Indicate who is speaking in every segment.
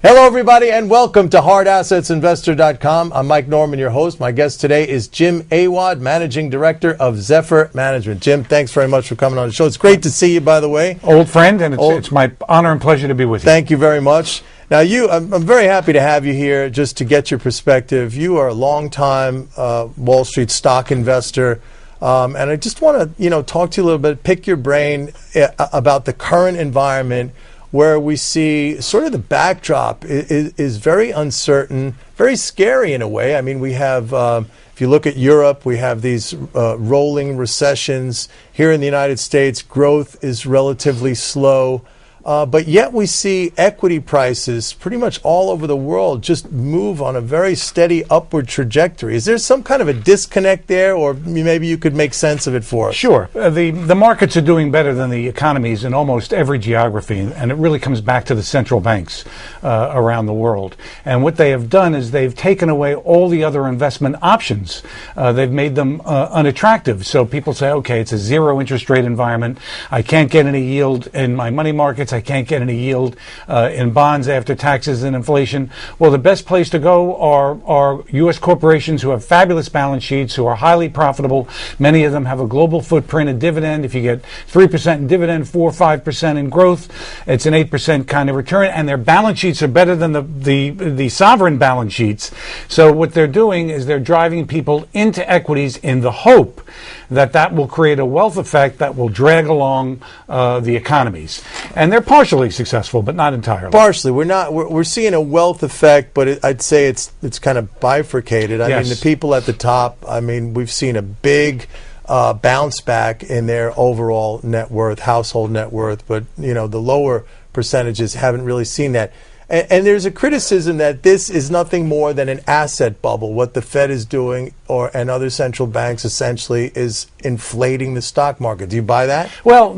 Speaker 1: Hello, everybody, and welcome to HardAssetsInvestor.com. I'm Mike Norman, your host. My guest today is Jim Awad, Managing Director of Zephyr Management. Jim, thanks very much for coming on the show. It's great to see you, by the way.
Speaker 2: Old friend, and it's my honor and pleasure to be with you.
Speaker 1: Thank you very much. Now, I'm very happy to have you here just to get your perspective. You are a longtime Wall Street stock investor, and I just want to, talk to you a little bit, pick your brain about the current environment where we see sort of the backdrop is very uncertain, very scary in a way. I mean, we have, if you look at Europe, we have these rolling recessions. Here in the United States, growth is relatively slow. But yet we see equity prices pretty much all over the world just move on a very steady upward trajectory. Is there some kind of a disconnect there, or maybe you could make sense of it for us?
Speaker 2: Sure. The markets are doing better than the economies in almost every geography, and it really comes back to the central banks around the world. And what they have done is they've taken away all the other investment options. They've made them unattractive. So people say, okay, it's a zero interest rate environment. I can't get any yield in my money markets. I can't get any yield in bonds after taxes and inflation. Well, the best place to go are U.S. corporations who have fabulous balance sheets, who are highly profitable. Many of them have a global footprint and dividend. If you get 3% in dividend, 4 or 5% in growth, it's an 8% kind of return, and their balance sheets are better than the sovereign balance sheets. So what they're doing is they're driving people into equities in the hope that will create a wealth effect that will drag along the economies. And they're partially successful, but not entirely.
Speaker 1: Partially. We're seeing a wealth effect, but I'd say it's kind of bifurcated. I mean, the people at the top, we've seen a big bounce back in their overall net worth, household net worth, but the lower percentages haven't really seen that. And there's a criticism that this is nothing more than an asset bubble. What the Fed is doing, and other central banks essentially, is inflating the stock market. Do you buy that?
Speaker 2: Well,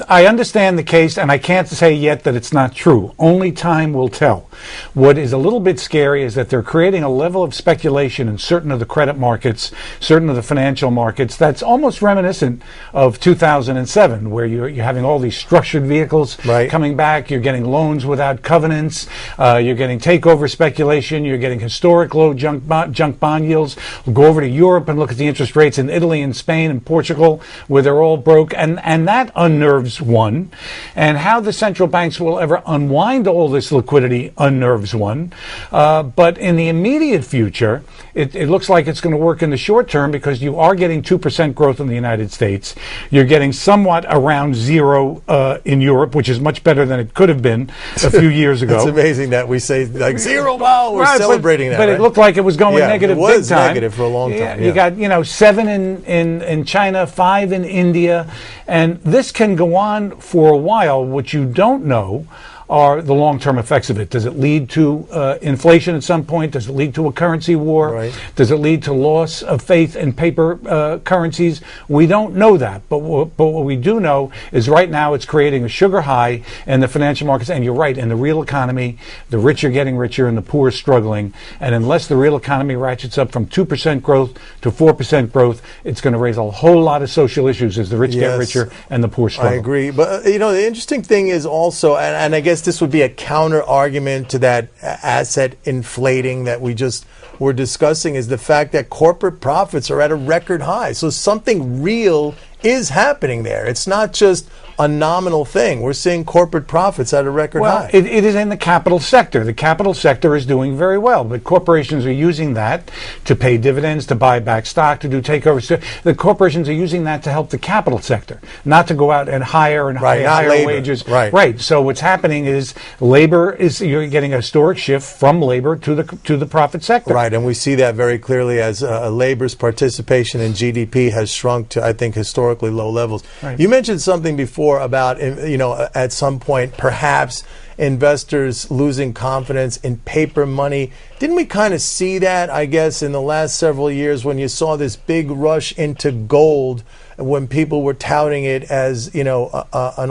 Speaker 2: I understand the case, and I can't say yet that it's not true. Only time will tell. What is a little bit scary is that they're creating a level of speculation in certain of the credit markets, certain of the financial markets, that's almost reminiscent of 2007, where you're having all these structured vehicles coming back. You're getting loans without covenants. You're getting takeover speculation. You're getting historic low junk bond yields. We'll go over to Europe and look at the interest rates in Italy and Spain and Portugal, where they're all broke, and that unnerves one. And how the central banks will ever unwind all this liquidity unnerves one. But in the immediate future, it looks like it's going to work in the short term, because you are getting 2% growth in the United States. You're getting somewhat around zero in Europe, which is much better than it could have been a few years ago.
Speaker 1: It's amazing that we say like zero. Wow, we're celebrating that.
Speaker 2: But it looked like it was going negative big time.
Speaker 1: It was negative for a long time.
Speaker 2: You got 7 in China, 5 in India, and this can go on for a while. What you don't know are the long-term effects of it. Does it lead to inflation at some point? Does it lead to a currency war? Does it lead to loss of faith in paper currencies? We don't know that. But what we do know is right now it's creating a sugar high in the financial markets. And you're right, in the real economy, the rich are getting richer and the poor are struggling. And unless the real economy ratchets up from 2% growth to 4% growth, it's going to raise a whole lot of social issues as the rich get richer and the poor struggle.
Speaker 1: I agree. But, the interesting thing is also, and I guess this would be a counter argument to that asset inflating that we just were discussing, is the fact that corporate profits are at a record high. So something real is happening there. It's not just a nominal thing. We're seeing corporate profits at a record high.
Speaker 2: It is in the capital sector. The capital sector is doing very well, but corporations are using that to pay dividends, to buy back stock, to do takeovers. The corporations are using that to help the capital sector, not to go out and hire higher wages. Right. So what's happening is you're getting a historic shift from labor to the profit sector.
Speaker 1: Right, and we see that very clearly as labor's participation in GDP has shrunk to, I think, historically low levels. You mentioned something before about, at some point, perhaps investors losing confidence in paper money. Didn't we kind of see that, I guess, in the last several years when you saw this big rush into gold, when people were touting it as, an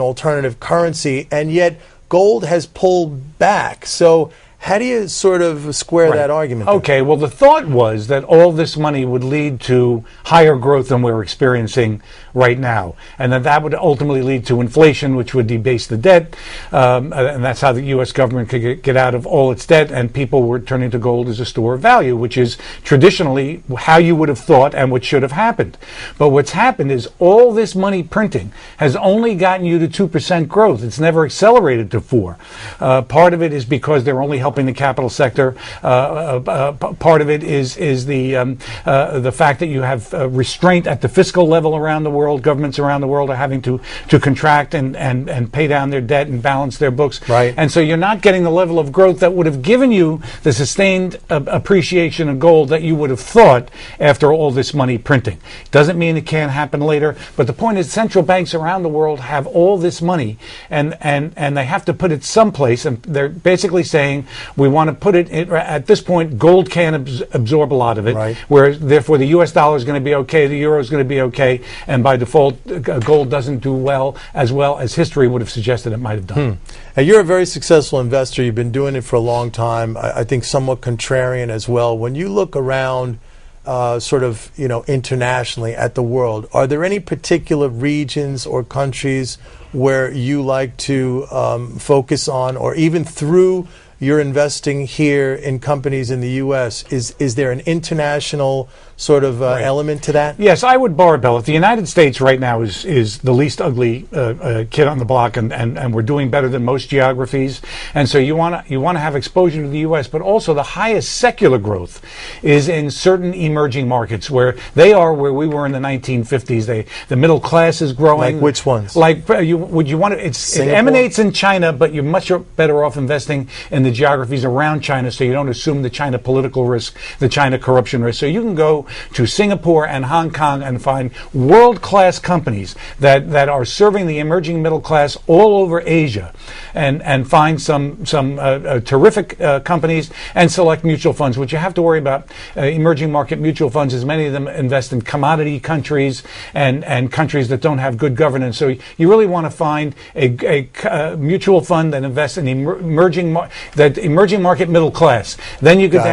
Speaker 1: alternative currency, and yet gold has pulled back. So How do you sort of square that argument there?
Speaker 2: Okay, well, the thought was that all this money would lead to higher growth than we're experiencing right now, and that would ultimately lead to inflation, which would debase the debt, and that's how the U.S. government could get out of all its debt, and people were turning to gold as a store of value, which is traditionally how you would have thought and what should have happened. But what's happened is all this money printing has only gotten you to 2% growth. It's never accelerated to 4%. Part of it is because they're only helping the capital sector. Part of it is the fact that you have restraint at the fiscal level around the world. Governments around the world are having to contract and pay down their debt and balance their books.
Speaker 1: Right.
Speaker 2: And so you're not getting the level of growth that would have given you the sustained appreciation of gold that you would have thought after all this money printing. Doesn't mean it can't happen later, but the point is central banks around the world have all this money and they have to put it someplace, and they're basically saying we want to put it at this point. Gold can't absorb a lot of it,
Speaker 1: right,
Speaker 2: where therefore the U.S. dollar is going to be okay, the euro is going to be okay, and by default gold doesn't do well as history would have suggested it might have done.
Speaker 1: Now, you're a very successful investor. You've been doing it for a long time. I think somewhat contrarian as well. When you look around sort of, internationally at the world, are there any particular regions or countries where you like to focus on, or even through your investing here in companies in the U.S., is there an international sort of element to that?
Speaker 2: Yes, I would barbell it. The United States right now is the least ugly kid on the block, and we're doing better than most geographies. And so you want to have exposure to the U.S., but also the highest secular growth is in certain emerging markets where we were in the 1950s. The middle class is growing.
Speaker 1: Like which ones?
Speaker 2: Like it emanates in China, but you're much better off investing in the geographies around China, so you don't assume the China political risk, the China corruption risk. So you can go to Singapore and Hong Kong and find world-class companies that are serving the emerging middle class all over Asia, and find some terrific companies and select mutual funds. What you have to worry about emerging market mutual funds is many of them invest in commodity countries and countries that don't have good governance. So you really want to find a mutual fund that invests in emerging market middle class. Then you go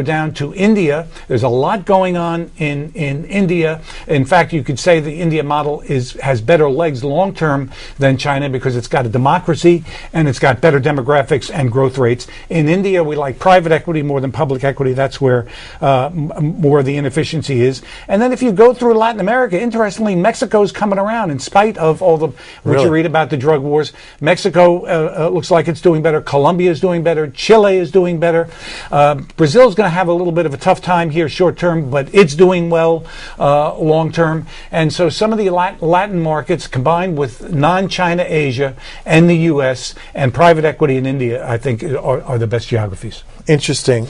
Speaker 2: down to India. There's a lot going on in India. In fact, you could say the India model has better legs long term than China because it's got a democracy and it's got better demographics and growth rates. In India, we like private equity more than public equity. That's where more of the inefficiency is. And then if you go through Latin America, interestingly, Mexico's coming around in spite of all the what you read about the drug wars. Mexico looks like it's doing better. Colombia is doing better. Chile is doing better. Brazil's going to have a little bit of a tough time here short term, but it's doing well long term. And so some of the Latin markets combined with non-China Asia and the U.S. and private equity in India, I think are the best geographies.
Speaker 1: Interesting.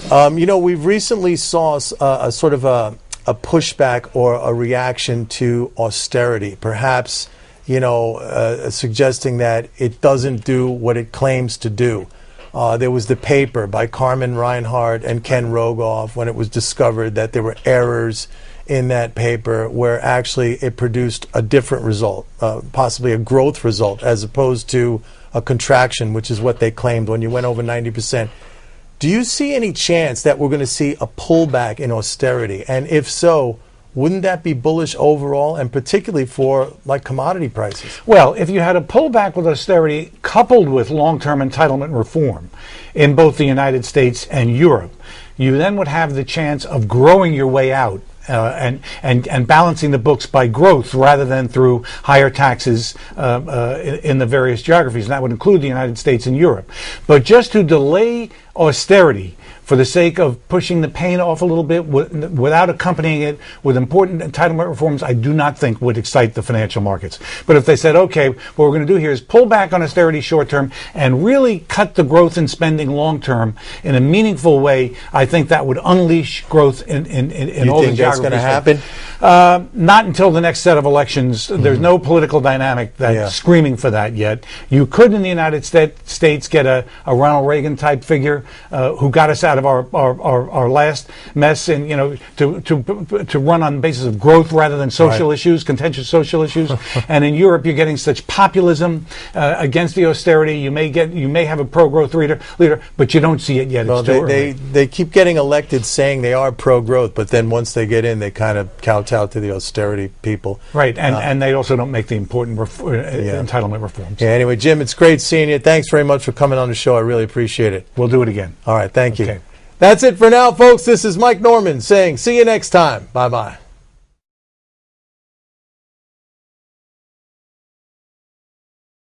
Speaker 1: We've recently saw a sort of a pushback or a reaction to austerity, perhaps, suggesting that it doesn't do what it claims to do. There was the paper by Carmen Reinhardt and Ken Rogoff when it was discovered that there were errors in that paper where actually it produced a different result, possibly a growth result, as opposed to a contraction, which is what they claimed when you went over 90%. Do you see any chance that we're going to see a pullback in austerity? And if so, wouldn't that be bullish overall, and particularly for like commodity prices?
Speaker 2: Well, if you had a pullback with austerity coupled with long-term entitlement reform in both the United States and Europe, you then would have the chance of growing your way out and balancing the books by growth rather than through higher taxes in the various geographies. And that would include the United States and Europe. But just to delay austerity for the sake of pushing the pain off a little bit without accompanying it with important entitlement reforms, I do not think would excite the financial markets. But if they said, okay, what we're going to do here is pull back on austerity short term and really cut the growth in spending long term in a meaningful way, I think that would unleash growth in all the geographies. You think that's going to happen? Not until the next set of elections. There's no political dynamic that's screaming for that yet. You could in the United States get a Ronald Reagan type figure who got us out out of our last mess, and to run on the basis of growth rather than social issues, contentious social issues. And in Europe, you're getting such populism against the austerity. You may have a pro-growth leader, but you don't see it yet.
Speaker 1: Well, they keep getting elected saying they are pro-growth, but then once they get in, they kind of kowtow to the austerity people.
Speaker 2: Right, and they also don't make the important entitlement reforms.
Speaker 1: Yeah. Anyway, Jim, it's great seeing you. Thanks very much for coming on the show. I really appreciate it.
Speaker 2: We'll do it again.
Speaker 1: All right, thank you.
Speaker 2: Okay.
Speaker 1: That's it for now, folks. This is Mike Norman saying see you next time. Bye-bye.